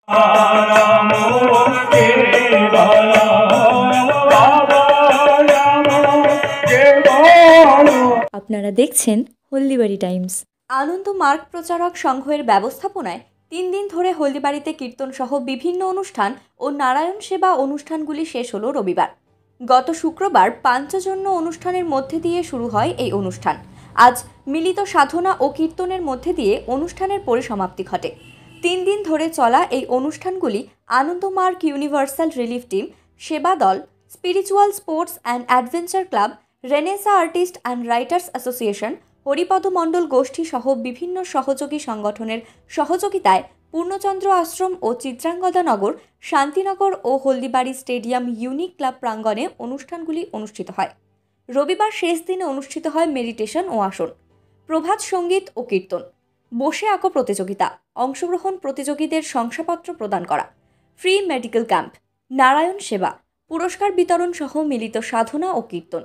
আপনারা দেখছেন হলদিবাড়ি টাইমস। আনন্দ মার্গ প্রচারক সংঘের ব্যবস্থাপনায় 3 দিন ধরে হলদিবাড়িতে কীর্তন সহ বিভিন্ন অনুষ্ঠান ও নারায়ণ সেবা অনুষ্ঠানগুলি শেষ হলো রবিবার। গত শুক্রবার পাঞ্চজন্য অনুষ্ঠানের মধ্যে দিয়ে শুরু হয় এই অনুষ্ঠান। আজ মিলিত সাধনা ও কীর্তনের মধ্যে দিয়ে অনুষ্ঠানের পরিসমাপ্তি ঘটে। 3 দিন ধরে চলা এই অনুষ্ঠানগুলি আনন্দ মার্গ ইউনিভার্সাল রিলিফ টিম, সেবা দল, spiritual sports and adventure club, renaissance artist and writers association, Haripada Mondal গোষ্ঠী সহ বিভিন্ন সহযোগী সংগঠনের সহযোগিতায় পূর্ণচন্দ্র আশ্রম ও চিত্রাঙ্গদা নগর, শান্তিনগর ও হলদিবাড়ি স্টেডিয়াম ইউনিক ক্লাব প্রাঙ্গণে অনুষ্ঠানগুলি অনুষ্ঠিত হয়। রবিবার শেষ দিনে অনুষ্ঠিত হয় মেডিটেশন ও আসন, প্রভাত সঙ্গীত ও কীর্তন, বসে আঁকো প্রতিযোগিতা, অংশগ্রহণ প্রতিযোগীদের শংসাপত্র প্রদান করা, ফ্রি মেডিকেল ক্যাম্প, নারায়ণ সেবা, পুরস্কার বিতরণ সহ মিলিত সাধনা ও কীর্তন।